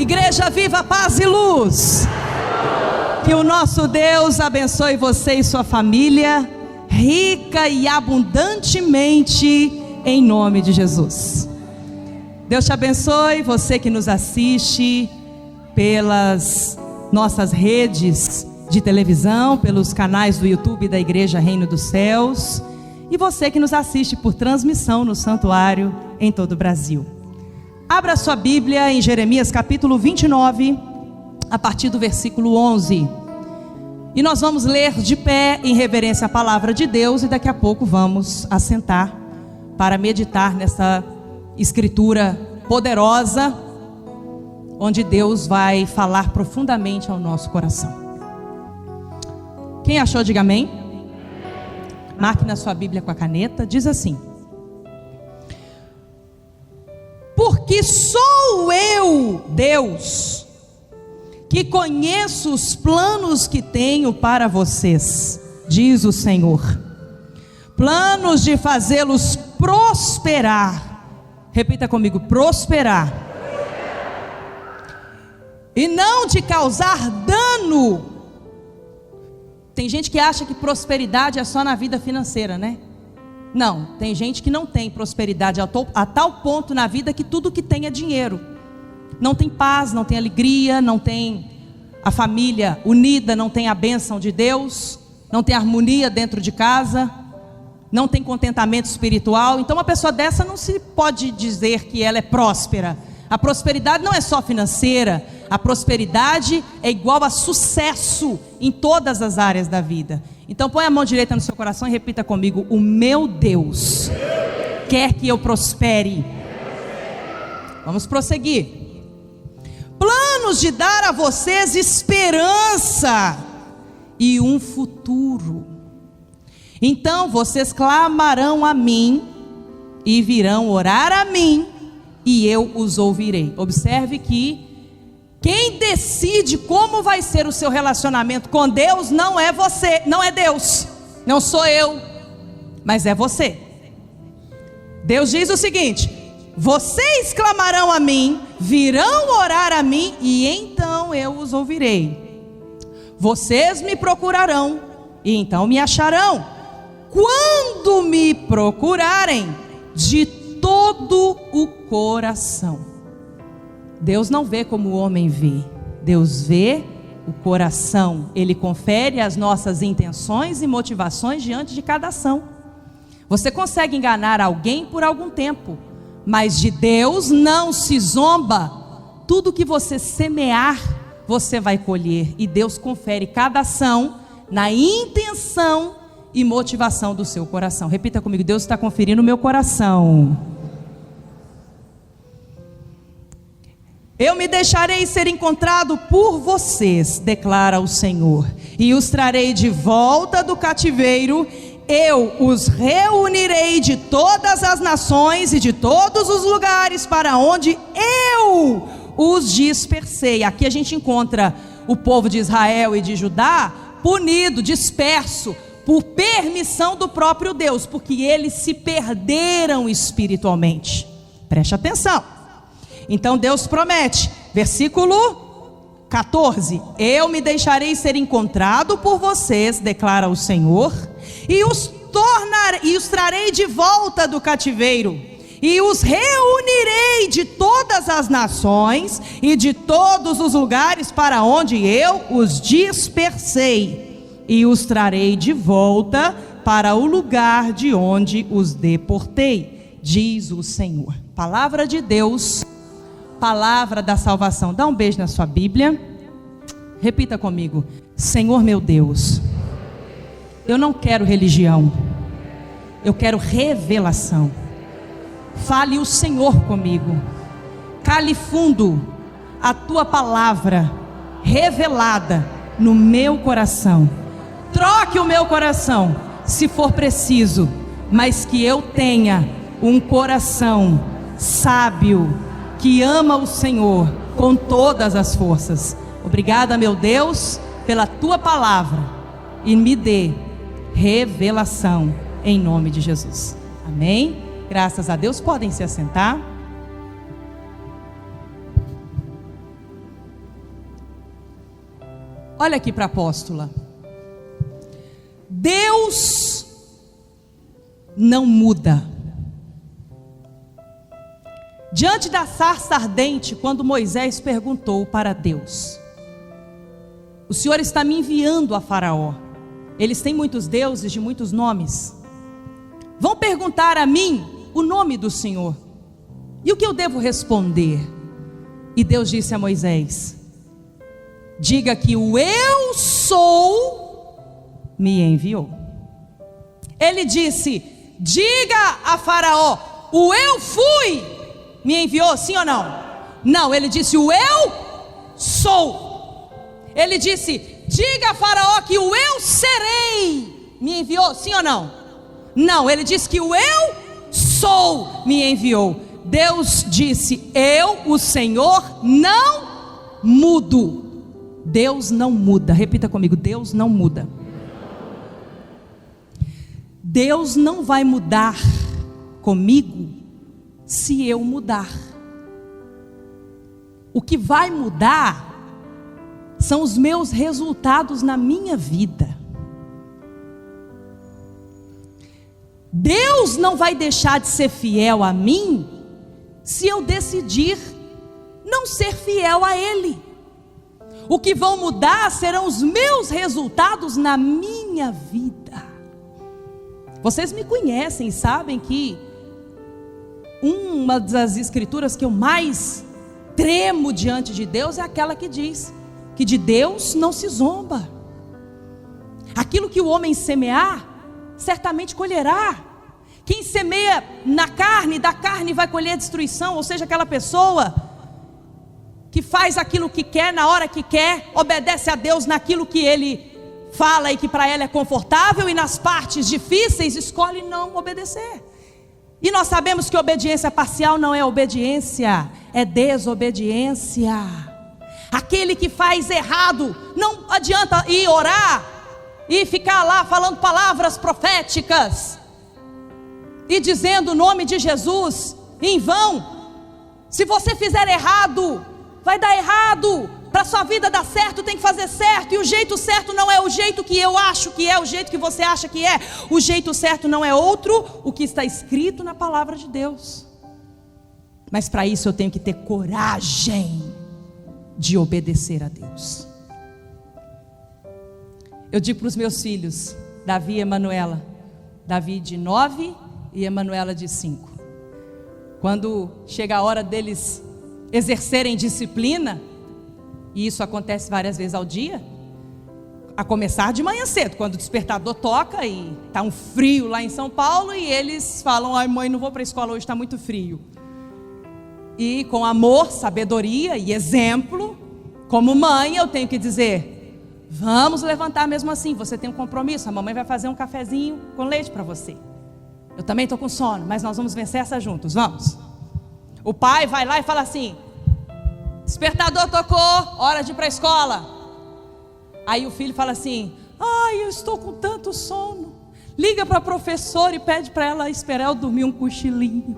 Igreja Viva, Paz e Luz. Que o nosso Deus abençoe você e sua família, rica e abundantemente, em nome de Jesus. Deus te abençoe, você que nos assiste pelas nossas redes de televisão, pelos canais do YouTube da Igreja Reino dos Céus, e você que nos assiste por transmissão no santuário em todo o Brasil. Abra sua Bíblia em Jeremias capítulo 29, a partir do versículo 11. E nós vamos ler de pé em reverência à palavra de Deus, e daqui a pouco vamos assentar para meditar nessa escritura poderosa, onde Deus vai falar profundamente ao nosso coração. Quem achou, diga amém. Marque na sua Bíblia com a caneta, diz assim: porque sou eu, Deus, que conheço os planos que tenho para vocês, diz o Senhor, planos de fazê-los prosperar. Repita comigo: prosperar. E não de causar dano. Tem gente que acha que prosperidade é só na vida financeira, né? Não, tem gente que não tem prosperidade a tal ponto na vida que tudo que tem é dinheiro. Não tem paz, não tem alegria, não tem a família unida, não tem a bênção de Deus, não tem harmonia dentro de casa, não tem contentamento espiritual. Então uma pessoa dessa não se pode dizer que ela é próspera. A prosperidade não é só financeira, a prosperidade é igual a sucesso em todas as áreas da vida. Então põe a mão direita no seu coração e repita comigo: o meu Deus quer que eu prospere. Vamos prosseguir. Planos de dar a vocês esperança e um futuro. Então vocês clamarão a mim e virão orar a mim, e eu os ouvirei. Observe que quem decide como vai ser o seu relacionamento com Deus não é você, não é Deus, não sou eu, mas é você. Deus diz o seguinte: vocês clamarão a mim, virão orar a mim, e então eu os ouvirei. Vocês me procurarão, e então me acharão, quando me procurarem de todo o coração. Deus não vê como o homem vê, Deus vê o coração. Ele confere as nossas intenções e motivações diante de cada ação. Você consegue enganar alguém por algum tempo, mas de Deus não se zomba. Tudo que você semear, você vai colher. E Deus confere cada ação na intenção e motivação do seu coração. Repita comigo: Deus está conferindo o meu coração. Eu me deixarei ser encontrado por vocês, declara o Senhor, e os trarei de volta do cativeiro. Eu os reunirei de todas as nações e de todos os lugares para onde eu os dispersei. Aqui a gente encontra o povo de Israel e de Judá punido, disperso, por permissão do próprio Deus, porque eles se perderam espiritualmente. Preste atenção. Então Deus promete, versículo 14: eu me deixarei ser encontrado por vocês, declara o Senhor, e os trarei de volta do cativeiro, e os reunirei de todas as nações e de todos os lugares para onde eu os dispersei, e os trarei de volta para o lugar de onde os deportei, diz o Senhor. Palavra de Deus, palavra da salvação. Dá um beijo na sua Bíblia. Repita comigo: Senhor meu Deus, eu não quero religião, eu quero revelação. Fale o Senhor comigo. Cale fundo a tua palavra revelada no meu coração. Troque o meu coração, se for preciso, mas que eu tenha um coração sábio, que ama o Senhor com todas as forças. Obrigada, meu Deus, pela tua palavra, e me dê revelação em nome de Jesus. Amém? Graças a Deus. Podem se assentar. Olha aqui para a apóstola. Deus não muda. Diante da sarça ardente, quando Moisés perguntou para Deus: o Senhor está me enviando a Faraó. Eles têm muitos deuses de muitos nomes. Vão perguntar a mim o nome do Senhor. E o que eu devo responder? E Deus disse a Moisés: diga que o eu sou me enviou. Ele disse: diga a Faraó, o eu fui me enviou, sim ou não? Não, ele disse o eu sou. Ele disse: diga a Faraó que o eu serei me enviou, sim ou não? Não, ele disse que o eu sou me enviou. Deus disse: eu, o Senhor, não mudo. Deus não muda. Repita comigo: Deus não muda. Deus não vai mudar comigo se eu mudar. O que vai mudar são os meus resultados na minha vida. Deus não vai deixar de ser fiel a mim se eu decidir não ser fiel a Ele. O que vão mudar serão os meus resultados na minha vida. Vocês me conhecem, sabem que uma das escrituras que eu mais tremo diante de Deus é aquela que diz que de Deus não se zomba. Aquilo que o homem semear, certamente colherá. Quem semeia na carne, da carne vai colher destruição. Ou seja, aquela pessoa que faz aquilo que quer, na hora que quer, obedece a Deus naquilo que Ele fala e que para ela é confortável, e nas partes difíceis escolhe não obedecer. E nós sabemos que obediência parcial não é obediência, é desobediência. Aquele que faz errado, não adianta ir orar e ficar lá falando palavras proféticas e dizendo o nome de Jesus em vão. Se você fizer errado, vai dar errado. Para a sua vida dar certo, tem que fazer certo. E o jeito certo não é o jeito que eu acho que é, o jeito que você acha que é. O jeito certo não é outro, o que está escrito na palavra de Deus. Mas para isso eu tenho que ter coragem de obedecer a Deus. Eu digo para os meus filhos, Davi e Emanuela, Davi de 9 e Emanuela de 5. Quando chega a hora deles exercerem disciplina, e isso acontece várias vezes ao dia, a começar de manhã cedo, quando o despertador toca e está um frio lá em São Paulo, e eles falam: ai mãe, não vou para a escola hoje, está muito frio. E com amor, sabedoria e exemplo, como mãe, eu tenho que dizer: vamos levantar mesmo assim, você tem um compromisso, a mamãe vai fazer um cafezinho com leite para você. Eu também estou com sono, mas nós vamos vencer essa juntos, vamos. O pai vai lá e fala assim: despertador tocou, hora de ir para a escola. Aí o filho fala assim: ai, eu estou com tanto sono. Liga para a professora e pede para ela esperar eu dormir um cochilinho.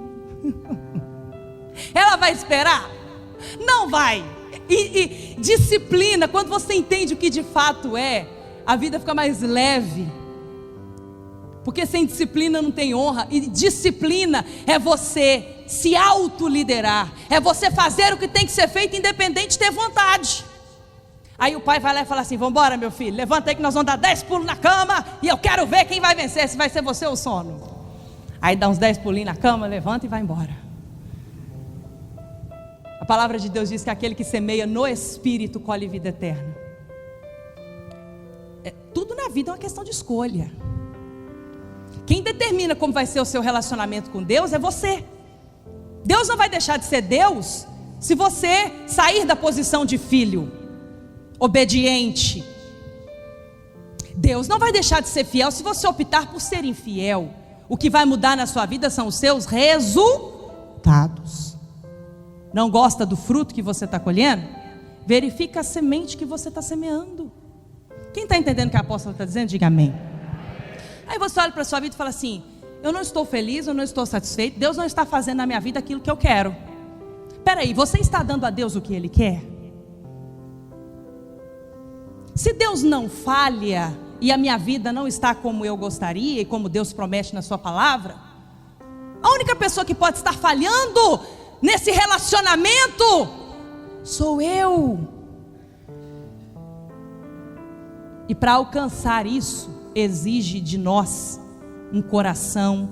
Ela vai esperar? Não vai. E disciplina, quando você entende o que de fato é, a vida fica mais leve. Porque sem disciplina não tem honra. E disciplina é você se autoliderar, é você fazer o que tem que ser feito, independente de ter vontade. Aí o pai vai lá e fala assim: vamos embora meu filho, levanta aí que nós vamos dar 10 pulos na cama, e eu quero ver quem vai vencer, se vai ser você ou o sono. Aí dá uns 10 pulinhos na cama, levanta e vai embora. A palavra de Deus diz que aquele que semeia no Espírito colhe vida eterna. Tudo na vida é uma questão de escolha. Quem determina como vai ser o seu relacionamento com Deus é você. Deus não vai deixar de ser Deus se você sair da posição de filho obediente. Deus não vai deixar de ser fiel se você optar por ser infiel. O que vai mudar na sua vida são os seus resultados. Não gosta do fruto que você está colhendo? Verifica a semente que você está semeando. Quem está entendendo o que a apóstola está dizendo? Diga amém. Aí você olha para a sua vida e fala assim: eu não estou feliz, eu não estou satisfeito, Deus não está fazendo na minha vida aquilo que eu quero. Espera aí, você está dando a Deus o que Ele quer? Se Deus não falha e a minha vida não está como eu gostaria e como Deus promete na sua palavra, a única pessoa que pode estar falhando nesse relacionamento sou eu. E para alcançar isso, exige de nós um coração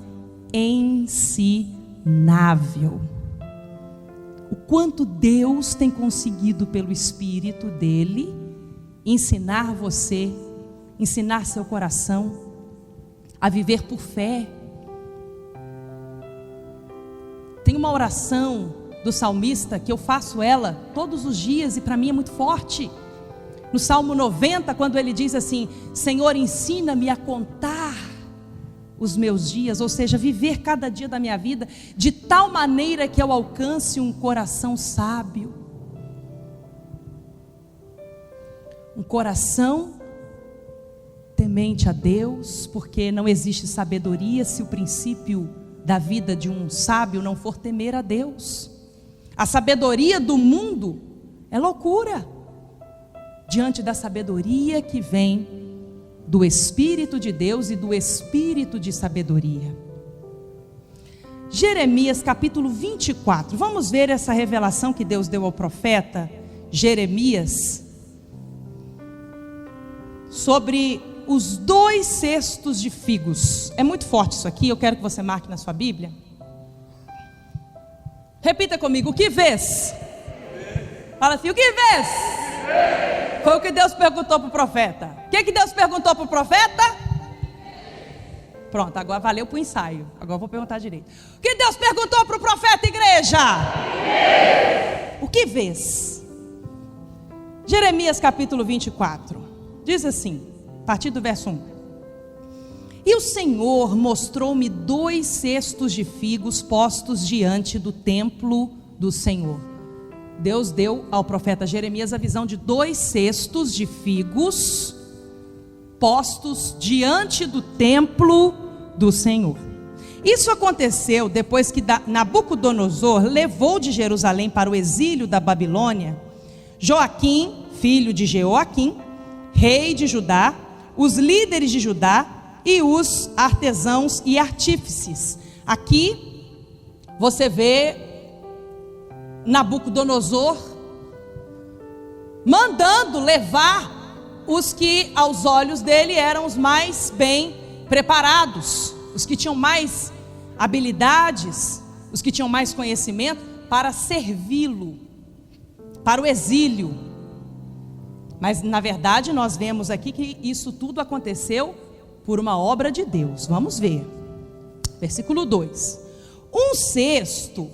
ensinável. O quanto Deus tem conseguido pelo Espírito dele ensinar você, ensinar seu coração a viver por fé. Tem uma oração do salmista que eu faço ela todos os dias e para mim é muito forte. No Salmo 90, quando ele diz assim: Senhor, ensina-me a contar os meus dias, ou seja, viver cada dia da minha vida de tal maneira que eu alcance um coração sábio, um coração temente a Deus, porque não existe sabedoria se o princípio da vida de um sábio não for temer a Deus. A sabedoria do mundo é loucura diante da sabedoria que vem do Espírito de Deus e do Espírito de sabedoria. Jeremias capítulo 24, vamos ver essa revelação que Deus deu ao profeta Jeremias sobre os 2 cestos de figos. É muito forte isso aqui, eu quero que você marque na sua Bíblia. Repita comigo: o que vês? Fala assim: o que vês? Foi o que Deus perguntou para o profeta. O que Deus perguntou para o profeta? Pronto, agora valeu para o ensaio. Agora eu vou perguntar direito. O que Deus perguntou para o profeta, igreja? O que vês? Jeremias capítulo 24 diz assim, a partir do verso 1: E o Senhor mostrou-me 2 cestos de figos postos diante do templo do Senhor. Deus deu ao profeta Jeremias a visão de 2 cestos de figos postos diante do templo do Senhor. Isso aconteceu depois que Nabucodonosor levou de Jerusalém para o exílio da Babilônia Joaquim, filho de Jeoaquim, rei de Judá, os líderes de Judá e os artesãos e artífices. Aqui você vê Nabucodonosor mandando levar os que aos olhos dele eram os mais bem preparados, os que tinham mais habilidades, os que tinham mais conhecimento, para servi-lo, para o exílio. Mas na verdade nós vemos aqui que isso tudo aconteceu por uma obra de Deus. Vamos ver, versículo 2: Um cesto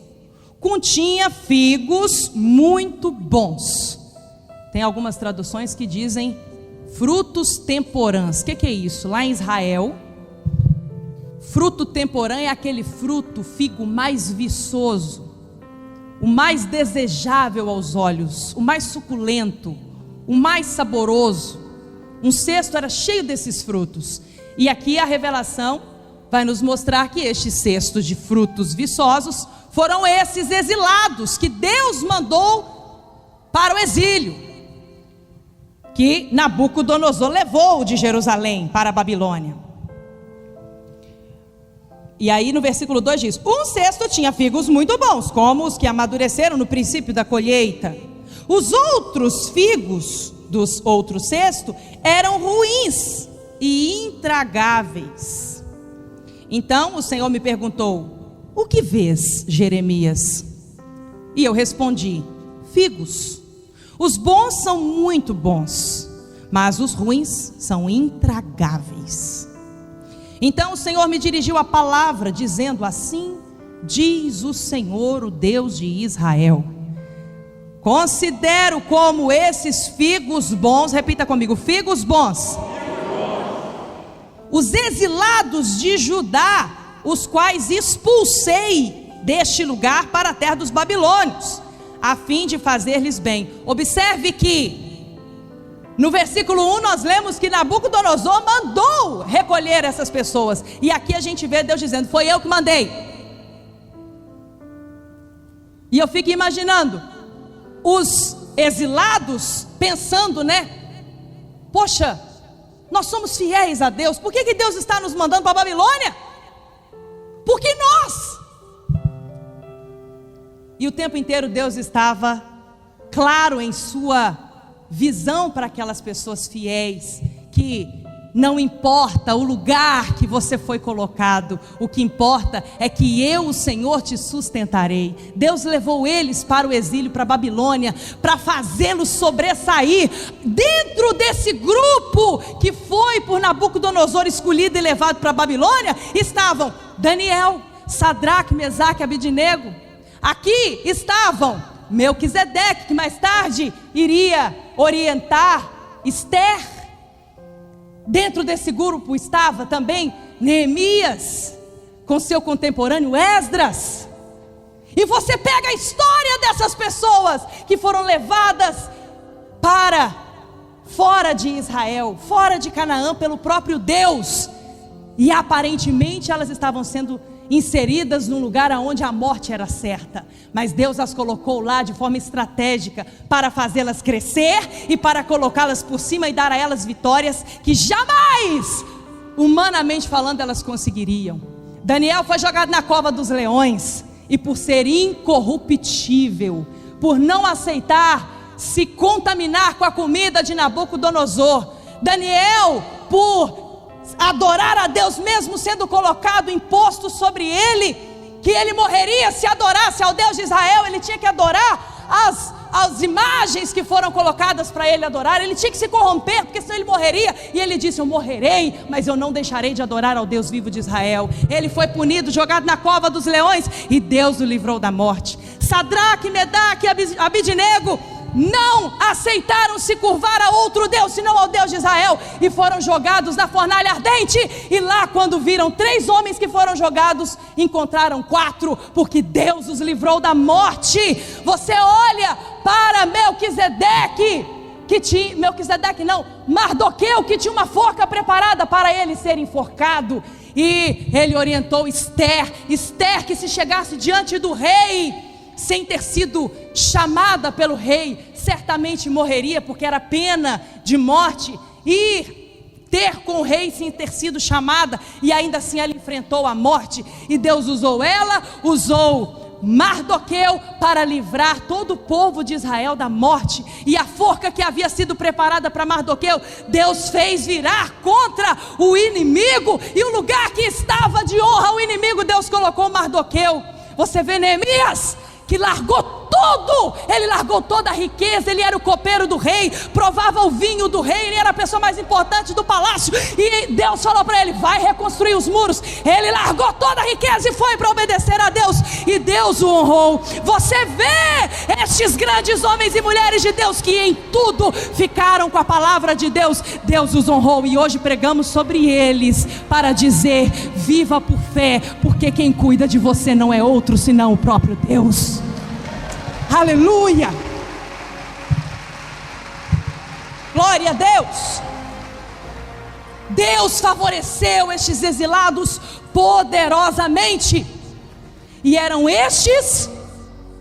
continha figos muito bons. Tem algumas traduções que dizem frutos temporãs. O que é isso? Lá em Israel, fruto temporã é aquele fruto, figo mais viçoso, o mais desejável aos olhos, o mais suculento, o mais saboroso. Um cesto era cheio desses frutos. E aqui a revelação vai nos mostrar que estes cestos de frutos viçosos foram esses exilados que Deus mandou para o exílio, que Nabucodonosor levou de Jerusalém para a Babilônia. E aí no versículo 2 diz: Um cesto tinha figos muito bons, como os que amadureceram no princípio da colheita. Os outros figos dos outros cestos eram ruins e intragáveis. Então o Senhor me perguntou: O que vês, Jeremias? E eu respondi: figos. Os bons são muito bons, mas os ruins são intragáveis. Então o Senhor me dirigiu a palavra, dizendo: Assim diz o Senhor, o Deus de Israel: Considero como esses figos bons, repita comigo: figos bons, os exilados de Judá, os quais expulsei deste lugar para a terra dos babilônios, a fim de fazer-lhes bem. Observe que no versículo 1 nós lemos que Nabucodonosor mandou recolher essas pessoas, e aqui a gente vê Deus dizendo: foi eu que mandei. E eu fico imaginando os exilados pensando, Poxa, nós somos fiéis a Deus, por que Deus está nos mandando para a Babilônia? Porque nós. E o tempo inteiro Deus estava claro em sua visão para aquelas pessoas fiéis, que não importa o lugar que você foi colocado, o que importa é que eu, o Senhor, te sustentarei. Deus levou eles para o exílio, para a Babilônia, para fazê-los sobressair. Dentro desse grupo que foi por Nabucodonosor escolhido e levado para a Babilônia, estavam Daniel, Sadraque, Mesaque e Abidnego. Aqui estavam Melquisedeque, que mais tarde iria orientar Esther. Dentro desse grupo estava também Neemias, com seu contemporâneo Esdras. E você pega a história dessas pessoas que foram levadas para fora de Israel, fora de Canaã, pelo próprio Deus. E aparentemente elas estavam sendo inseridas num lugar onde a morte era certa, mas Deus as colocou lá de forma estratégica para fazê-las crescer e para colocá-las por cima e dar a elas vitórias que jamais, humanamente falando, elas conseguiriam. Daniel foi jogado na cova dos leões, e por ser incorruptível, por não aceitar se contaminar com a comida de Nabucodonosor, Daniel, por adorar a Deus, mesmo sendo colocado imposto sobre ele, que ele morreria se adorasse ao Deus de Israel, ele tinha que adorar as imagens que foram colocadas para ele adorar, ele tinha que se corromper, porque senão ele morreria, e ele disse: eu morrerei, mas eu não deixarei de adorar ao Deus vivo de Israel. Ele foi punido, jogado na cova dos leões, e Deus o livrou da morte. Sadraque, Mesaque e Abidnego não aceitaram se curvar a outro Deus, senão ao Deus de Israel, e foram jogados na fornalha ardente. E lá, quando viram 3 homens que foram jogados, encontraram 4, porque Deus os livrou da morte. Você olha para Mardoqueu, que tinha uma forca preparada para ele ser enforcado, e ele orientou Esther, que se chegasse diante do rei sem ter sido chamada pelo rei, certamente morreria, porque era pena de morte, e ter com o rei sem ter sido chamada, e ainda assim ela enfrentou a morte, e Deus usou ela, usou Mardoqueu para livrar todo o povo de Israel da morte. E a forca que havia sido preparada para Mardoqueu, Deus fez virar contra o inimigo, e o lugar que estava de honra ao inimigo, Deus colocou Mardoqueu. Você vê Neemias, que largou tudo, ele largou toda a riqueza, ele era o copeiro do rei, provava o vinho do rei, ele era a pessoa mais importante do palácio, e Deus falou para ele: vai reconstruir os muros. Ele largou toda a riqueza e foi para obedecer a Deus, e Deus o honrou. Você vê estes grandes homens e mulheres de Deus, que em tudo ficaram com a palavra de Deus, Deus os honrou, e hoje pregamos sobre eles, para dizer: viva por fé, porque quem cuida de você não é outro senão o próprio Deus. Aleluia, glória a Deus. Deus favoreceu estes exilados poderosamente, e eram estes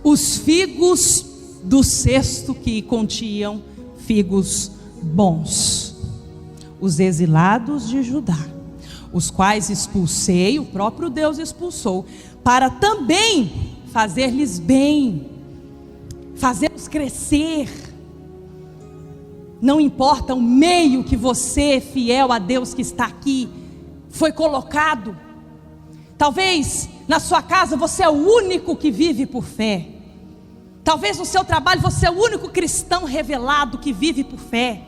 os figos do cesto que continham figos bons. Os exilados de Judá, os quais expulsei, o próprio Deus expulsou, para também fazer-lhes bem, fazê-los crescer. Não importa o meio que você, fiel a Deus que está aqui, foi colocado. Talvez na sua casa você é o único que vive por fé. Talvez no seu trabalho você é o único cristão revelado que vive por fé.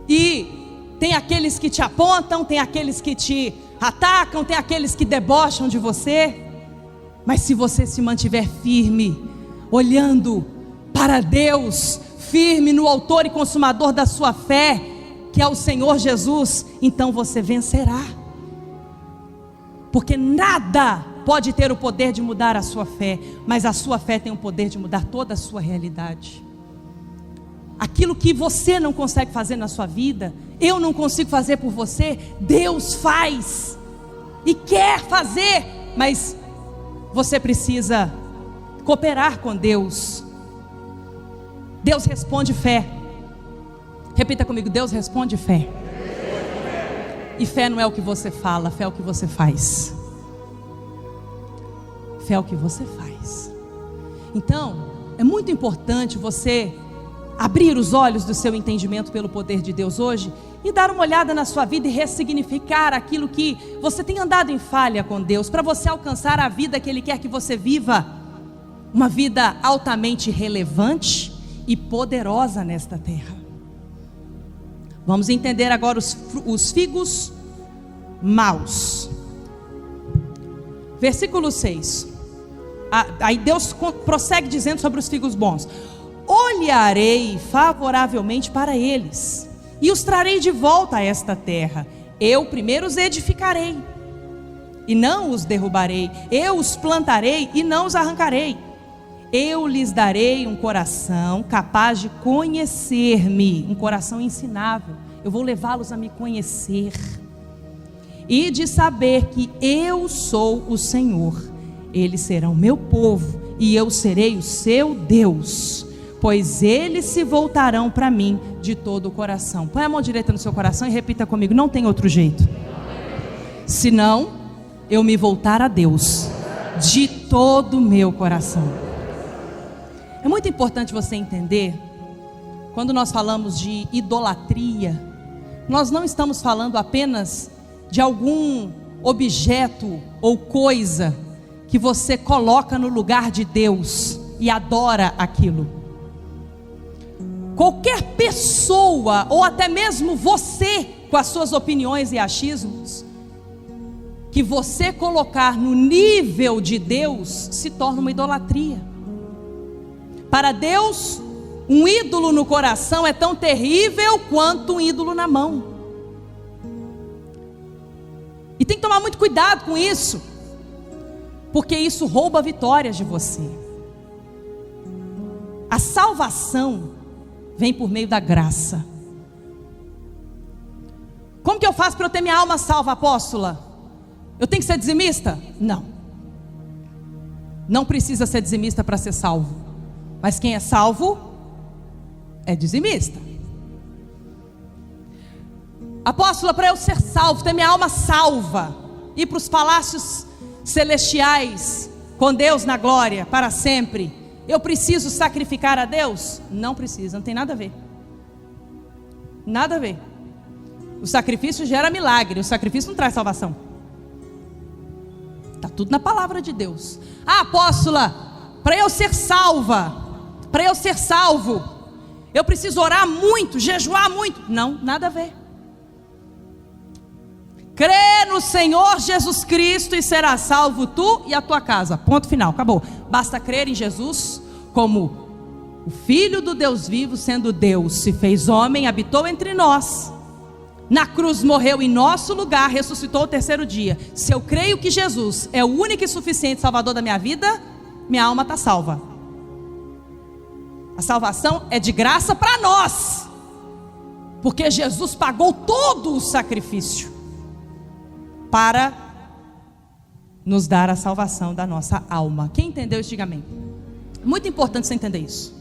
E tem aqueles que te apontam, tem aqueles que te atacam, tem aqueles que debocham de você. Mas se você se mantiver firme, olhando para Deus, firme no autor e consumador da sua fé, que é o Senhor Jesus, então você vencerá. Porque nada pode ter o poder de mudar a sua fé, mas a sua fé tem o poder de mudar toda a sua realidade. Aquilo que você não consegue fazer na sua vida, eu não consigo fazer por você, Deus faz e quer fazer, mas você precisa cooperar com Deus. Deus responde fé. Repita comigo: Deus responde fé. E fé não é o que você fala, fé é o que você faz. Fé é o que você faz. Então, é muito importante você abrir os olhos do seu entendimento pelo poder de Deus hoje e dar uma olhada na sua vida e ressignificar aquilo que você tem andado em falha com Deus, para você alcançar a vida que Ele quer que você viva, uma vida altamente relevante e poderosa nesta terra. Vamos entender agora os figos maus. Versículo 6. Aí Deus prossegue dizendo sobre os figos bons: olharei favoravelmente para eles e os trarei de volta a esta terra. Eu primeiro os edificarei e não os derrubarei. Eu os plantarei e não os arrancarei. Eu lhes darei um coração capaz de conhecer-me, um coração ensinável. Eu vou levá-los a me conhecer e de saber que eu sou o Senhor. Eles serão meu povo e eu serei o seu Deus, pois eles se voltarão para mim de todo o coração. Põe a mão direita no seu coração e repita comigo: não tem outro jeito senão eu me voltar a Deus de todo o meu coração. É muito importante você entender, quando nós falamos de idolatria, nós não estamos falando apenas de algum objeto ou coisa que você coloca no lugar de Deus e adora aquilo. Qualquer pessoa, ou até mesmo você, com as suas opiniões e achismos, que você colocar no nível de Deus, se torna uma idolatria. Para Deus, um ídolo no coração é tão terrível quanto um ídolo na mão. E tem que tomar muito cuidado com isso, porque isso rouba vitórias de você. A salvação vem por meio da graça. Como que eu faço para eu ter minha alma salva, apóstola? Eu tenho que ser dizimista? Não. Não precisa ser dizimista para ser salvo. Mas quem é salvo é dizimista. Apóstola, para eu ser salvo, ter minha alma salva, ir para os palácios celestiais com Deus na glória para sempre, eu preciso sacrificar a Deus? Não precisa, não tem nada a ver. Nada a ver. O sacrifício gera milagre, o sacrifício não traz salvação. Está tudo na palavra de Deus. Ah, apóstola, para eu ser salva, para eu ser salvo, eu preciso orar muito, jejuar muito. Não, nada a ver. Crê no Senhor Jesus Cristo e serás salvo tu e a tua casa. Ponto final, acabou. Basta crer em Jesus como o Filho do Deus vivo, sendo Deus, se fez homem, habitou entre nós, na cruz morreu em nosso lugar, ressuscitou o terceiro dia. Se eu creio que Jesus é o único e suficiente Salvador da minha vida, minha alma está salva. A salvação é de graça para nós, porque Jesus pagou todo o sacrifício para nos dar a salvação da nossa alma. Quem entendeu isso, diga amém. Muito importante você entender isso.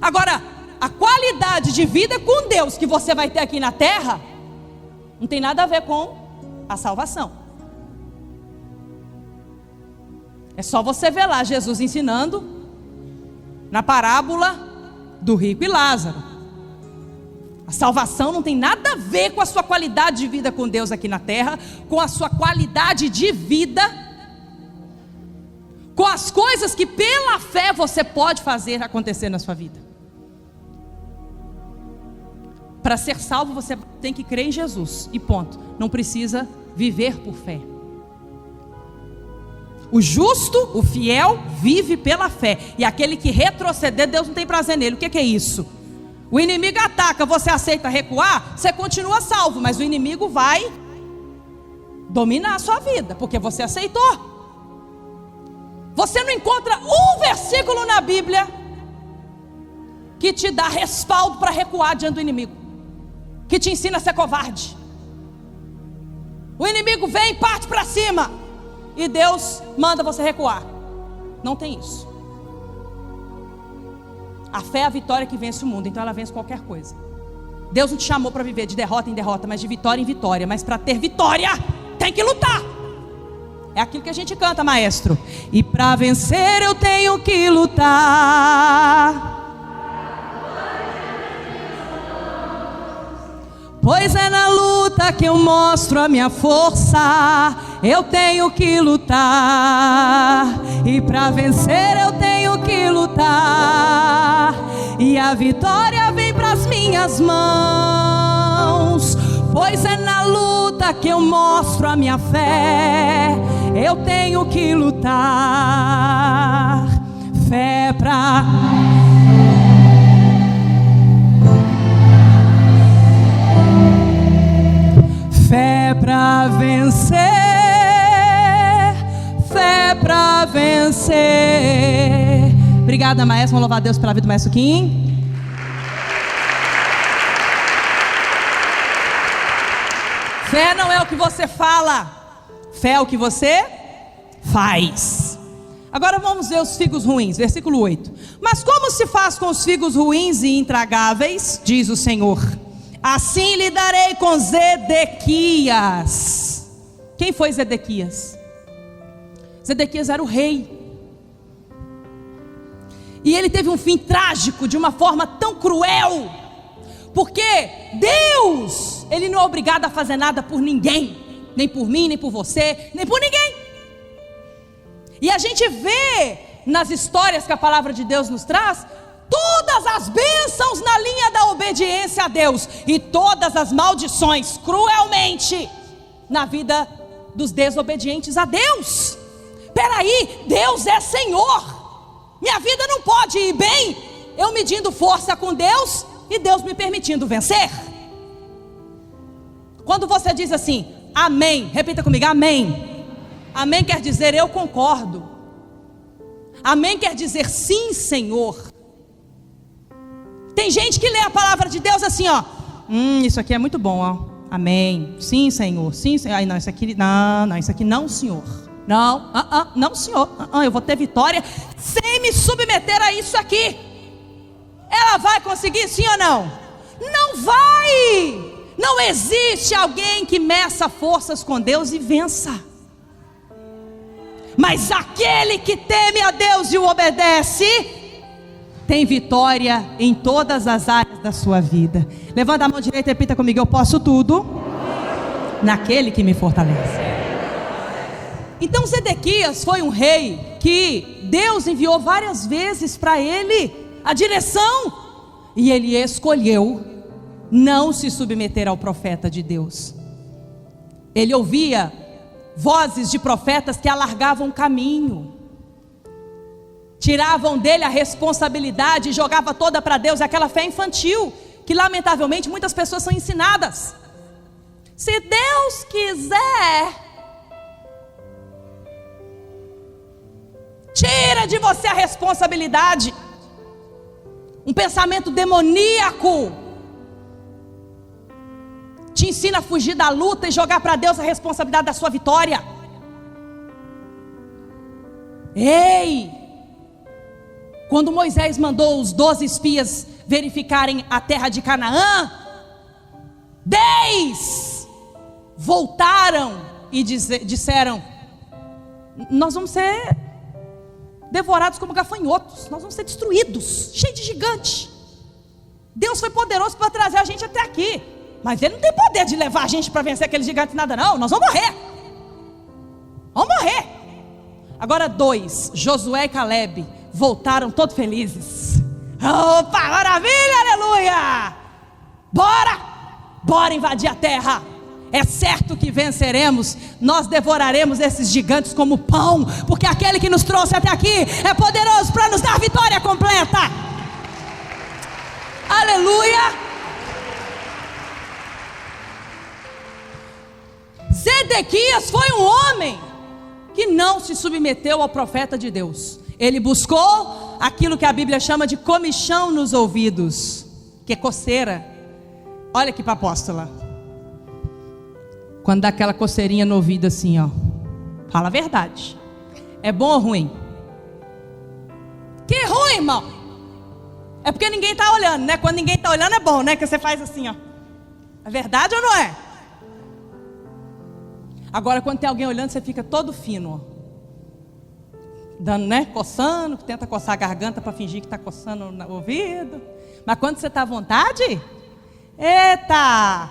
Agora, a qualidade de vida com Deus que você vai ter aqui na terra não tem nada a ver com a salvação. É só você ver lá Jesus ensinando na parábola do rico e Lázaro. A salvação não tem nada a ver com a sua qualidade de vida com Deus aqui na terra, com a sua qualidade de vida, com as coisas que pela fé você pode fazer acontecer na sua vida. Para ser salvo você tem que crer em Jesus e ponto. Não precisa viver por fé. O justo, o fiel, vive pela fé. E aquele que retroceder, Deus não tem prazer nele. O que é isso? O inimigo ataca, você aceita recuar, você continua salvo, mas o inimigo vai dominar a sua vida, porque você aceitou. Você não encontra um versículo na Bíblia que te dá respaldo para recuar diante do inimigo, que te ensina a ser covarde. O inimigo vem e parte para cima, e Deus manda você recuar. Não tem isso. A fé é a vitória que vence o mundo, então ela vence qualquer coisa. Deus não te chamou para viver de derrota em derrota, mas de vitória em vitória. Mas para ter vitória, tem que lutar. É aquilo que a gente canta, maestro. E para vencer eu tenho que lutar. Pois é na luta que eu mostro a minha força. Eu tenho que lutar. E para vencer eu tenho que lutar. E a vitória vem pras minhas mãos. Pois é na luta que eu mostro a minha fé. Eu tenho que lutar. Fé pra... Fé pra vencer, fé pra vencer. Obrigada, maestro. Vamos louvar a Deus pela vida do maestro Kim. Fé não é o que você fala, fé é o que você faz. Agora vamos ver os figos ruins, versículo 8. Mas como se faz com os figos ruins e intragáveis, diz o Senhor, assim lidarei com Zedequias. Quem foi Zedequias? Zedequias era o rei. E ele teve um fim trágico de uma forma tão cruel. Porque Deus, Ele não é obrigado a fazer nada por ninguém. Nem por mim, nem por você, nem por ninguém. E a gente vê nas histórias que a palavra de Deus nos traz todas as bênçãos na linha da obediência a Deus e todas as maldições cruelmente na vida dos desobedientes a Deus. Peraí, Deus é Senhor. Minha vida não pode ir bem eu medindo força com Deus e Deus me permitindo vencer. Quando você diz assim, amém, repita comigo, amém. Amém quer dizer eu concordo. Amém quer dizer sim, Senhor. Tem gente que lê a palavra de Deus assim, ó. Isso aqui é muito bom, ó. Amém. Sim, Senhor. Sim, Senhor. Ai, não, isso aqui não, isso aqui não, Senhor. Não, não, Senhor. Eu vou ter vitória sem me submeter a isso aqui. Ela vai conseguir, sim ou não? Não vai. Não existe alguém que meça forças com Deus e vença. Mas aquele que teme a Deus e o obedece tem vitória em todas as áreas da sua vida. Levanta a mão direita e repita comigo, eu posso tudo naquele que me fortalece. Então Zedequias foi um rei que Deus enviou várias vezes para ele a direção, e ele escolheu não se submeter ao profeta de Deus. Ele ouvia vozes de profetas que alargavam o caminho, tiravam dele a responsabilidade e jogava toda para Deus, aquela fé infantil que lamentavelmente muitas pessoas são ensinadas. Se Deus quiser, tira de você a responsabilidade. Um pensamento demoníaco te ensina a fugir da luta e jogar para Deus a responsabilidade da sua vitória. Ei! Quando Moisés mandou os 12 espias verificarem a terra de Canaã, 10 voltaram e disseram: nós vamos ser devorados como gafanhotos, nós vamos ser destruídos, cheio de gigante. Deus foi poderoso para trazer a gente até aqui, mas Ele não tem poder de levar a gente para vencer aqueles gigantes, nada não, nós vamos morrer. Vamos morrer. Agora 2, Josué e Caleb, voltaram todos felizes. Opa, maravilha, aleluia. Bora invadir a terra. É certo que venceremos. Nós devoraremos esses gigantes como pão, porque aquele que nos trouxe até aqui é poderoso para nos dar vitória completa. Aleluia. Zedequias foi um homem que não se submeteu ao profeta de Deus. Ele buscou aquilo que a Bíblia chama de comichão nos ouvidos, que é coceira. Olha aqui para a apóstola. Quando dá aquela coceirinha no ouvido assim, ó. Fala a verdade. É bom ou ruim? Que ruim, irmão? É porque ninguém está olhando, né? Quando ninguém está olhando é bom, né? Que você faz assim, ó. É verdade ou não é? Agora, quando tem alguém olhando, você fica todo fino, ó. Dando, né? Coçando, tenta coçar a garganta para fingir que está coçando o ouvido. Mas quando você está à vontade, eita!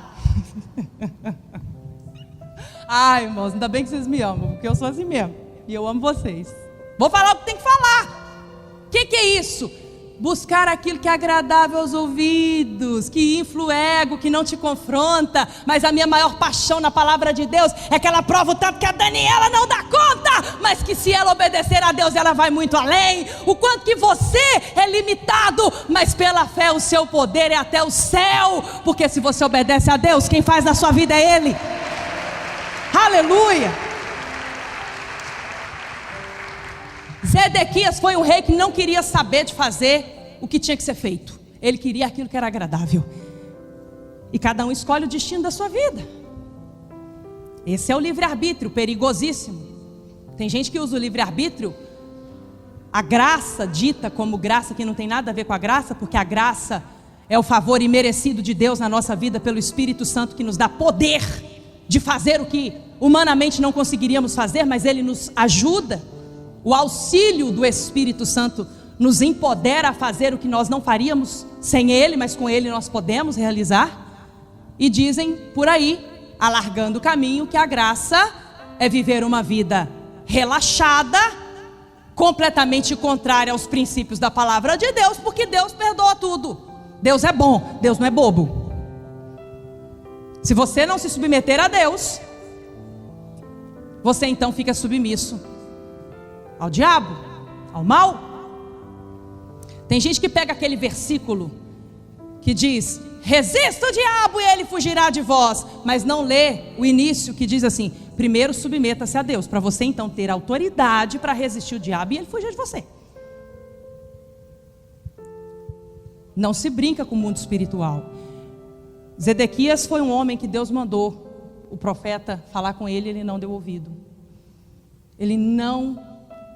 Ai, irmãos, ainda bem que vocês me amam, porque eu sou assim mesmo. E eu amo vocês. Vou falar o que tem que falar. O que é isso? Buscar aquilo que é agradável aos ouvidos, que infla o ego, que não te confronta. Mas a minha maior paixão na palavra de Deus é que ela prova o tanto que a Daniela não dá conta, mas que se ela obedecer a Deus, ela vai muito além. O quanto que você é limitado, mas pela fé o seu poder é até o céu. Porque se você obedece a Deus, quem faz na sua vida é Ele. Aleluia. Zedequias foi um rei que não queria saber de fazer o que tinha que ser feito. Ele queria aquilo que era agradável. E cada um escolhe o destino da sua vida. Esse é o livre-arbítrio, perigosíssimo. Tem gente que usa o livre-arbítrio, a graça dita como graça, que não tem nada a ver com a graça, porque a graça é o favor imerecido de Deus na nossa vida pelo Espírito Santo, que nos dá poder de fazer o que humanamente não conseguiríamos fazer, mas Ele nos ajuda. O auxílio do Espírito Santo nos empodera a fazer o que nós não faríamos sem Ele, mas com Ele nós podemos realizar. E dizem por aí, alargando o caminho, que a graça é viver uma vida relaxada, completamente contrária aos princípios da palavra de Deus, porque Deus perdoa tudo. Deus é bom, Deus não é bobo. Se você não se submeter a Deus, você então fica submisso ao diabo, ao mal. Tem gente que pega aquele versículo que diz: resista o diabo e ele fugirá de vós, mas não lê o início, que diz assim: primeiro submeta-se a Deus, para você então ter autoridade para resistir o diabo e ele fugir de você. Não se brinca com o mundo espiritual. Zedequias foi um homem que Deus mandou o profeta falar com ele, ele não deu ouvido. Ele não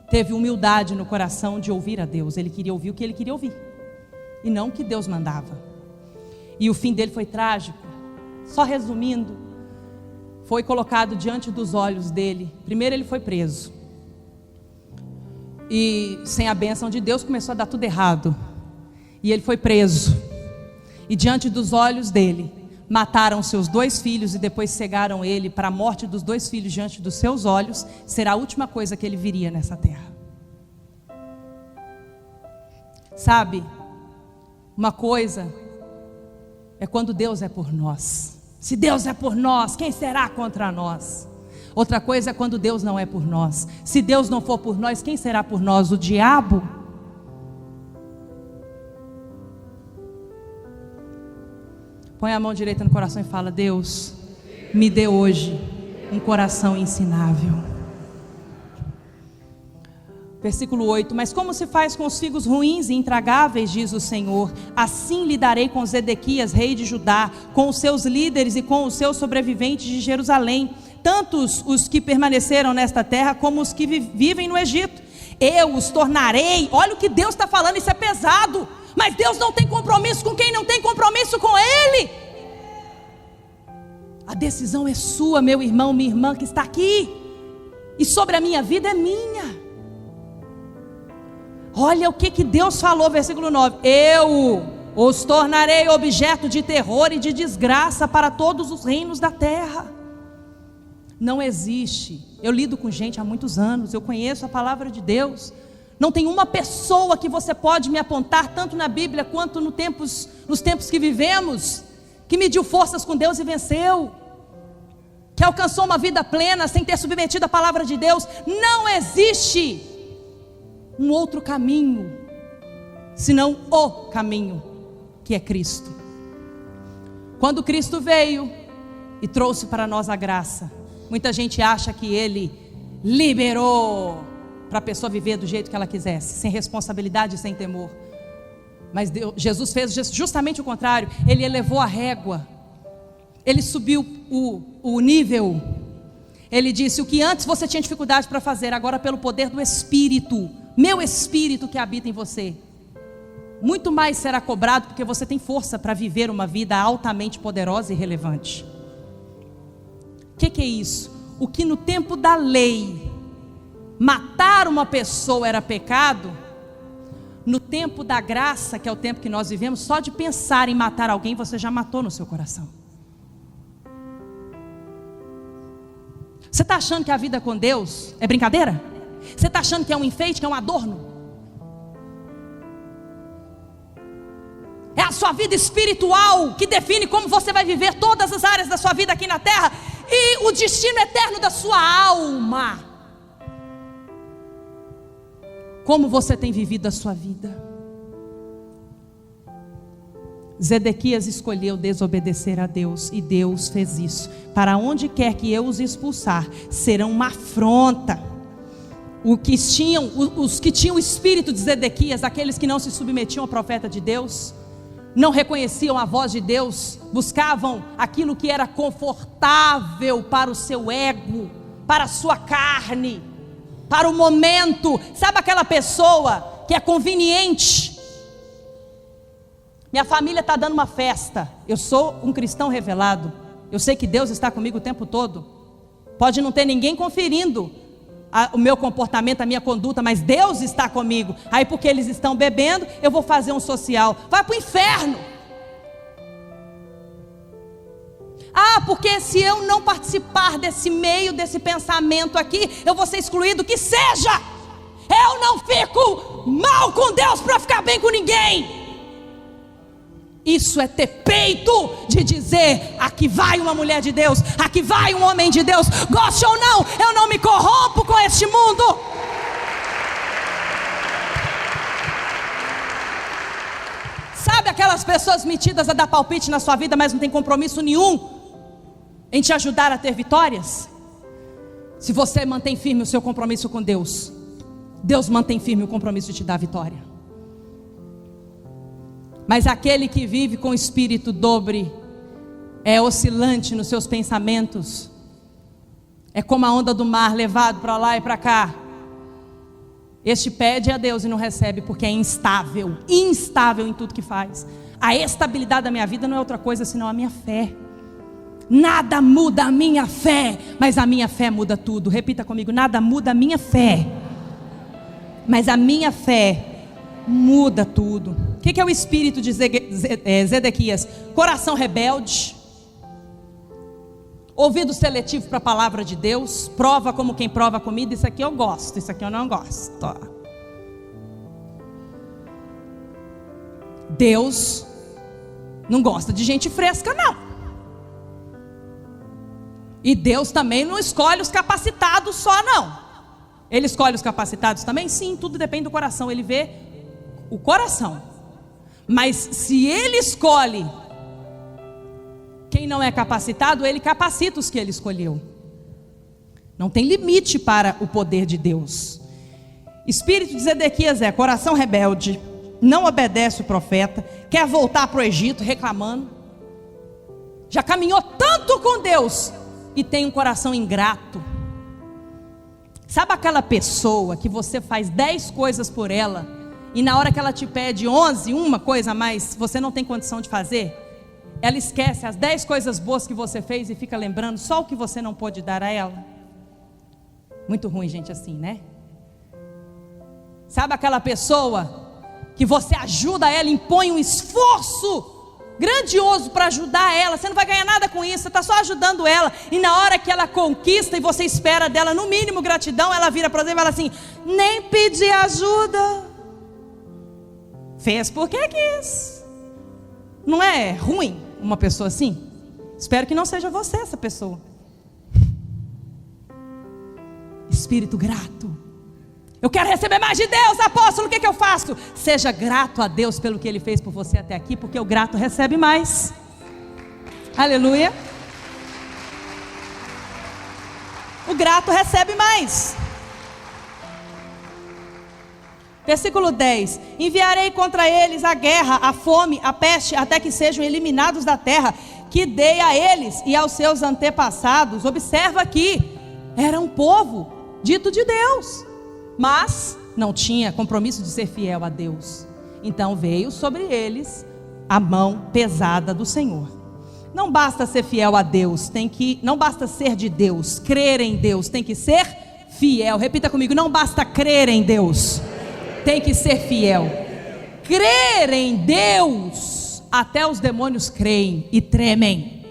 teve humildade no coração de ouvir a Deus. Ele queria ouvir o que ele queria ouvir, e não o que Deus mandava. E o fim dele foi trágico. Só resumindo, foi colocado diante dos olhos dele. Primeiro ele foi preso, e sem a bênção de Deus começou a dar tudo errado. E ele foi preso, e diante dos olhos dele mataram seus 2 filhos e depois cegaram ele para a morte dos 2 filhos diante dos seus olhos. Será a última coisa que ele viria nessa terra. Sabe, uma coisa é quando Deus é por nós. Se Deus é por nós, quem será contra nós? Outra coisa é quando Deus não é por nós. Se Deus não for por nós, quem será por nós? O diabo? Põe a mão direita no coração e fala: Deus, me dê hoje um coração ensinável. Versículo 8: mas como se faz com os figos ruins e intragáveis, diz o Senhor, assim lidarei com Zedequias, rei de Judá, com os seus líderes e com os seus sobreviventes de Jerusalém, tantos os que permaneceram nesta terra como os que vivem no Egito. Eu os tornarei. Olha o que Deus está falando, isso é pesado. Mas Deus não tem compromisso com quem não tem compromisso com Ele. A decisão é sua, meu irmão, minha irmã que está aqui. E sobre a minha vida é minha. Olha o que Deus falou, versículo 9: eu os tornarei objeto de terror e de desgraça para todos os reinos da terra. Não existe. Eu lido com gente há muitos anos, eu conheço a palavra de Deus. Não tem uma pessoa que você pode me apontar, tanto na Bíblia quanto nos tempos que vivemos, que mediu forças com Deus e venceu, que alcançou uma vida plena sem ter submetido a palavra de Deus. Não existe um outro caminho, senão o caminho, que é Cristo. Quando Cristo veio e trouxe para nós a graça, muita gente acha que Ele liberou para a pessoa viver do jeito que ela quisesse, sem responsabilidade e sem temor. Mas Jesus fez justamente o contrário. Ele elevou a régua, Ele subiu o nível. Ele disse: o que antes você tinha dificuldade para fazer, agora pelo poder do Espírito, meu Espírito que habita em você, muito mais será cobrado, porque você tem força para viver uma vida altamente poderosa e relevante. O que é isso? O que no tempo da lei matar uma pessoa era pecado, no tempo da graça, que é o tempo que nós vivemos, só de pensar em matar alguém você já matou no seu coração. Você está achando que a vida com Deus é brincadeira? Você está achando que é um enfeite, que é um adorno? É a sua vida espiritual que define como você vai viver todas as áreas da sua vida aqui na terra e o destino eterno da sua alma. Como você tem vivido a sua vida? Zedequias escolheu desobedecer a Deus e Deus fez isso. Para onde quer que eu os expulsar, serão uma afronta. Os que tinham o espírito de Zedequias, aqueles que não se submetiam ao profeta de Deus, não reconheciam a voz de Deus, buscavam aquilo que era confortável para o seu ego, para a sua carne, para o momento. Sabe aquela pessoa que é conveniente? Minha família está dando uma festa, eu sou um cristão revelado, eu sei que Deus está comigo o tempo todo, pode não ter ninguém conferindo o meu comportamento, a minha conduta, mas Deus está comigo. Aí porque eles estão bebendo, eu vou fazer um social. Vai para o inferno. Ah, porque se eu não participar desse meio, desse pensamento aqui, eu vou ser excluído. Que seja, eu não fico mal com Deus para ficar bem com ninguém. Isso é ter peito de dizer: aqui vai uma mulher de Deus, aqui vai um homem de Deus, goste ou não, eu não me corrompo com este mundo. Sabe aquelas pessoas metidas a dar palpite na sua vida, mas não tem compromisso nenhum em te ajudar a ter vitórias? Se você mantém firme o seu compromisso com Deus, Deus mantém firme o compromisso de te dar vitória. Mas aquele que vive com o espírito dobre, é oscilante nos seus pensamentos, é como a onda do mar, levado para lá e para cá. Este pede a Deus e não recebe, porque é instável em tudo que faz. A estabilidade da minha vida não é outra coisa senão a minha fé. Nada muda a minha fé, mas a minha fé muda tudo. Repita comigo: nada muda a minha fé, mas a minha fé muda tudo. O que é o espírito de Zedequias? Coração rebelde, ouvido seletivo para a palavra de Deus, prova como quem prova a comida. Isso aqui eu gosto, isso aqui eu não gosto. Deus não gosta de gente fresca, não. E Deus também não escolhe os capacitados só, não. Ele escolhe os capacitados também? Sim, tudo depende do coração. Ele vê o coração. Mas se ele escolhe quem não é capacitado, ele capacita os que ele escolheu. Não tem limite para o poder de Deus. Espírito de Zedequias é coração rebelde, não obedece o profeta, quer voltar para o Egito reclamando, já caminhou tanto com Deus e tem um coração ingrato. Sabe aquela pessoa que você faz 10 coisas por ela, e na hora que ela te pede 11, uma coisa a mais, você não tem condição de fazer? Ela esquece as 10 coisas boas que você fez e fica lembrando só o que você não pôde dar a ela. Muito ruim gente assim, né? Sabe aquela pessoa que você ajuda ela, impõe um esforço grandioso para ajudar ela, você não vai ganhar nada com isso, você está só ajudando ela, e na hora que ela conquista e você espera dela no mínimo gratidão, ela vira para você e fala assim: nem pedi ajuda, fez porque quis. Não é ruim uma pessoa assim? Espero que não seja você essa pessoa. Espírito grato. Eu quero receber mais de Deus, apóstolo, o que eu faço? Seja grato a Deus pelo que Ele fez por você até aqui, porque o grato recebe mais. Aleluia. O grato recebe mais. Versículo 10: enviarei contra eles a guerra, a fome, a peste, até que sejam eliminados da terra, que dei a eles e aos seus antepassados. Observa aqui, era um povo dito de Deus, mas não tinha compromisso de ser fiel a Deus. Então veio sobre eles a mão pesada do Senhor. Não basta ser fiel a Deus, não basta ser de Deus, crer em Deus, tem que ser fiel. Repita comigo, não basta crer em Deus, tem que ser fiel. Crer em Deus, até os demônios creem e tremem.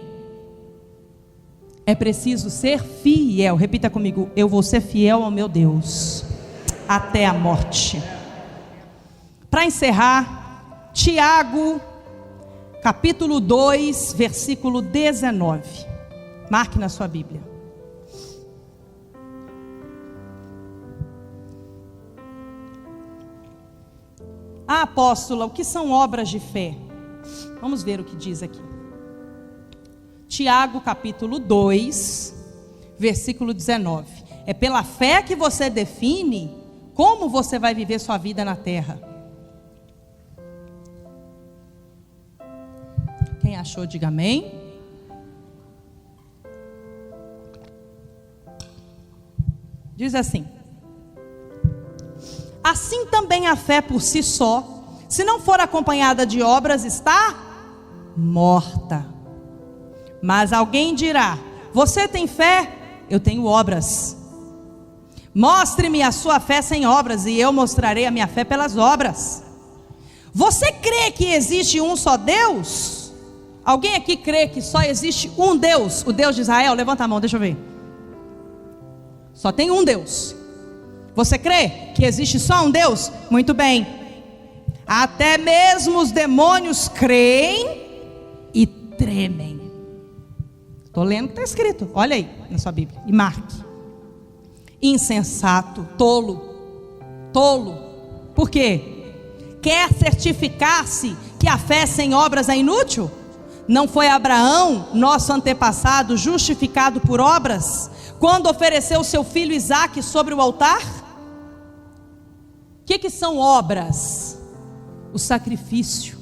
É preciso ser fiel. Repita comigo, eu vou ser fiel ao meu Deus até a morte. Para encerrar, Tiago capítulo 2, versículo 19. Marque na sua Bíblia. Ah, apóstola, o que são obras de fé? Vamos ver o que diz aqui. Tiago capítulo 2, versículo 19. É pela fé que você define como você vai viver sua vida na terra. Quem achou, diga amém. Diz assim: assim também a fé por si só, se não for acompanhada de obras, está morta. Mas alguém dirá: você tem fé? Eu tenho obras. Mostre-me a sua fé sem obras, e eu mostrarei a minha fé pelas obras. Você crê que existe um só Deus? Alguém aqui crê que só existe um Deus, o Deus de Israel? Levanta a mão, deixa eu ver. Só tem um Deus. Você crê que existe só um Deus? Muito bem. Até mesmo os demônios creem e tremem. Estou lendo o que está escrito. Olha aí na sua Bíblia e marque. Insensato, tolo. Por quê? Quer certificar-se que a fé sem obras é inútil? Não foi Abraão, nosso antepassado, justificado por obras, quando ofereceu seu filho Isaque sobre o altar? O que são obras? O sacrifício.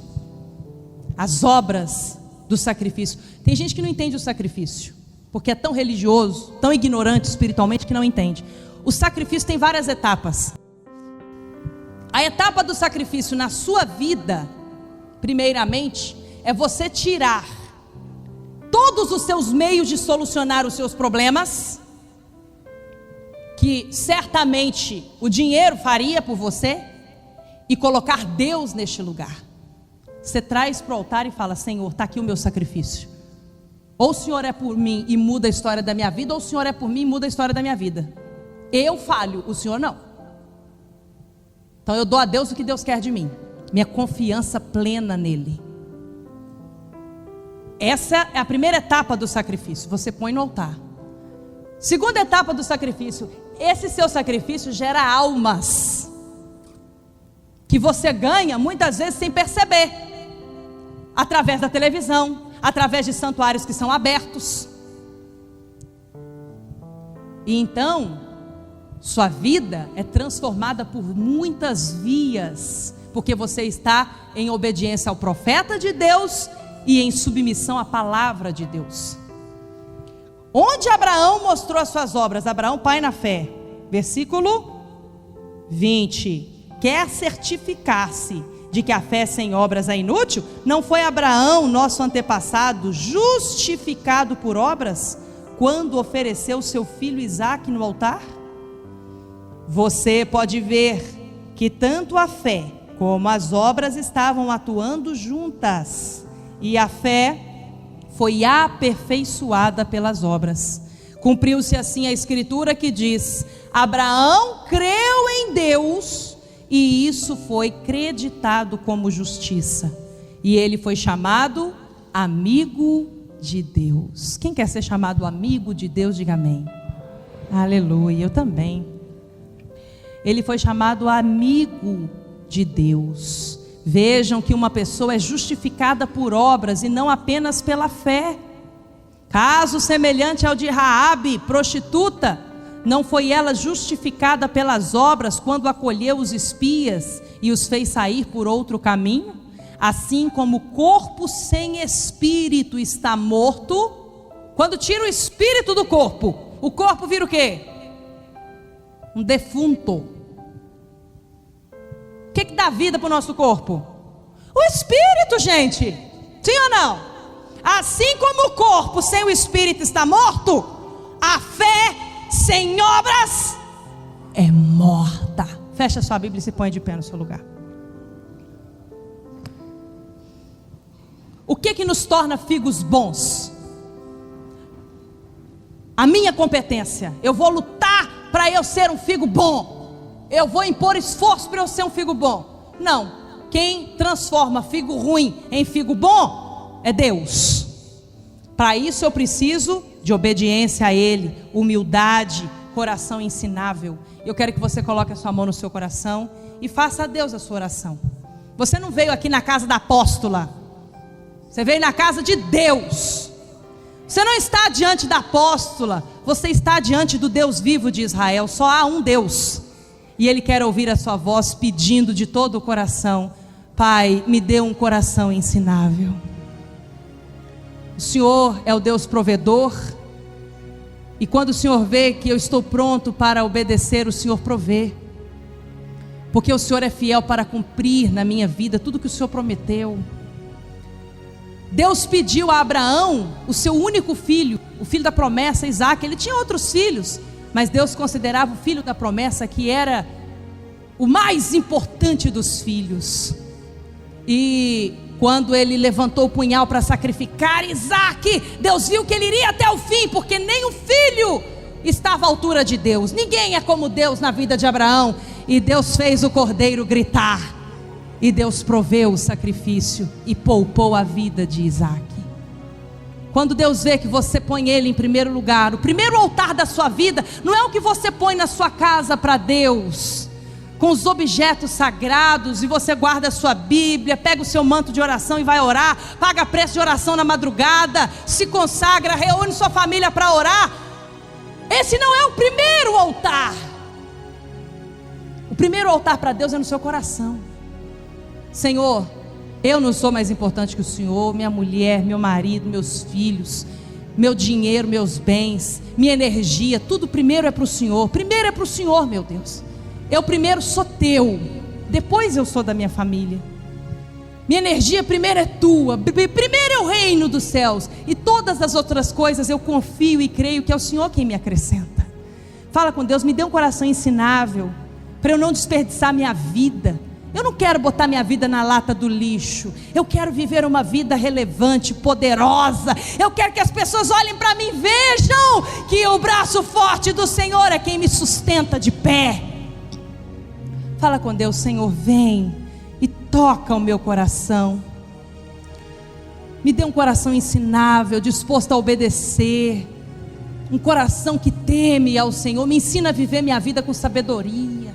As obras do sacrifício. Tem gente que não entende o sacrifício, porque é tão religioso, tão ignorante espiritualmente, que não entende. O sacrifício tem várias etapas. A etapa do sacrifício na sua vida, primeiramente, é você tirar todos os seus meios de solucionar os seus problemas, que certamente o dinheiro faria por você, e colocar Deus neste lugar. Você traz para o altar e fala: Senhor, está aqui o meu sacrifício. Ou o Senhor é por mim e muda a história da minha vida, ou o Senhor é por mim e muda a história da minha vida. Eu falho, o Senhor não. Então eu dou a Deus o que Deus quer de mim, minha confiança plena nele. Essa é a primeira etapa do sacrifício, você põe no altar. Segunda etapa do sacrifício, esse seu sacrifício gera almas, que você ganha muitas vezes sem perceber, através da televisão, através de santuários que são abertos. E então, sua vida é transformada por muitas vias, porque você está em obediência ao profeta de Deus e em submissão à palavra de Deus. Onde Abraão mostrou as suas obras? Abraão, pai na fé. Versículo 20. Quer certificar-se de que a fé sem obras é inútil? Não foi Abraão, nosso antepassado, justificado por obras, quando ofereceu seu filho Isaque no altar? Você pode ver que tanto a fé como as obras estavam atuando juntas. E a fé foi aperfeiçoada pelas obras. Cumpriu-se assim a escritura que diz: Abraão creu em Deus, e isso foi creditado como justiça. E ele foi chamado amigo de Deus. Quem quer ser chamado amigo de Deus, diga amém. Aleluia, eu também. Ele foi chamado amigo de Deus. Vejam que uma pessoa é justificada por obras e não apenas pela fé. Caso semelhante ao de Raabe, prostituta, não foi ela justificada pelas obras quando acolheu os espias e os fez sair por outro caminho? Assim como o corpo sem espírito está morto, quando tira o espírito do corpo, o corpo vira o quê? Um defunto. O que dá vida para o nosso corpo? O Espírito, gente. Sim ou não? Assim como o corpo sem o Espírito está morto, a fé sem obras é morta. Fecha sua Bíblia e se põe de pé no seu lugar. O que nos torna figos bons? A minha competência. Eu vou lutar para eu ser um figo bom. Eu vou impor esforço para eu ser um figo bom. Não. Quem transforma figo ruim em figo bom é Deus. Para isso eu preciso de obediência a Ele, humildade, coração ensinável. Eu quero que você coloque a sua mão no seu coração e faça a Deus a sua oração. Você não veio aqui na casa da apóstola. Você veio na casa de Deus. Você não está diante da apóstola. Você está diante do Deus vivo de Israel. Só há um Deus. E Ele quer ouvir a sua voz pedindo de todo o coração: Pai, me dê um coração ensinável. O Senhor é o Deus provedor. E quando o Senhor vê que eu estou pronto para obedecer, o Senhor provê. Porque o Senhor é fiel para cumprir na minha vida tudo que o Senhor prometeu. Deus pediu a Abraão o seu único filho, o filho da promessa, Isaque. Ele tinha outros filhos, mas Deus considerava o filho da promessa que era o mais importante dos filhos. E quando ele levantou o punhal para sacrificar Isaque, Deus viu que ele iria até o fim, porque nem o filho estava à altura de Deus. Ninguém é como Deus na vida de Abraão. E Deus fez o cordeiro gritar. E Deus proveu o sacrifício e poupou a vida de Isaque. Quando Deus vê que você põe Ele em primeiro lugar, o primeiro altar da sua vida não é o que você põe na sua casa para Deus, com os objetos sagrados, e você guarda a sua Bíblia, pega o seu manto de oração e vai orar, paga preço de oração na madrugada, se consagra, reúne sua família para orar. Esse não é o primeiro altar. O primeiro altar para Deus é no seu coração. Senhor, eu não sou mais importante que o Senhor, minha mulher, meu marido, meus filhos, meu dinheiro, meus bens, minha energia, tudo primeiro é para o Senhor. Primeiro é para o Senhor, meu Deus. Eu primeiro sou teu, depois eu sou da minha família. Minha energia primeiro é tua, primeiro é o reino dos céus, e todas as outras coisas eu confio e creio que é o Senhor quem me acrescenta. Fala com Deus, me dê um coração ensinável, para eu não desperdiçar minha vida. Eu não quero botar minha vida na lata do lixo. Eu quero viver uma vida relevante, poderosa. Eu quero que as pessoas olhem para mim e vejam que o braço forte do Senhor é quem me sustenta de pé. Fala com Deus, Senhor, vem e toca o meu coração. Me dê um coração ensinável, disposto a obedecer. Um coração que teme ao Senhor. Me ensina a viver minha vida com sabedoria.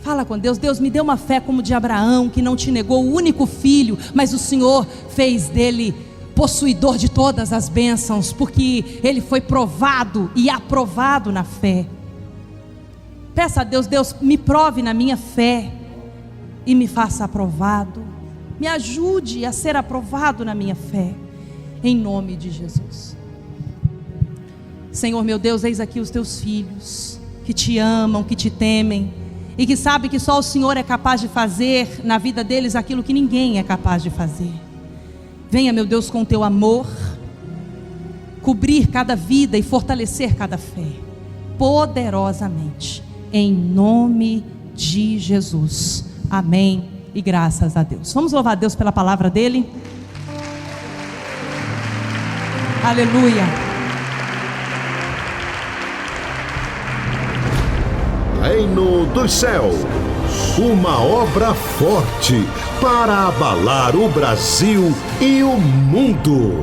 Fala com Deus. Deus, me dê uma fé como de Abraão, que não te negou o único filho, mas o Senhor fez dele possuidor de todas as bênçãos, porque ele foi provado e aprovado na fé. Peça a Deus, Deus, me prove na minha fé e me faça aprovado. Me ajude a ser aprovado na minha fé, em nome de Jesus. Senhor meu Deus, eis aqui os teus filhos, que te amam, que te temem, e que sabe que só o Senhor é capaz de fazer na vida deles aquilo que ninguém é capaz de fazer. Venha, meu Deus, com o teu amor, cobrir cada vida e fortalecer cada fé, poderosamente, em nome de Jesus. Amém e graças a Deus. Vamos louvar a Deus pela palavra dele. Aleluia. Reino dos Céus, uma obra forte para abalar o Brasil e o mundo.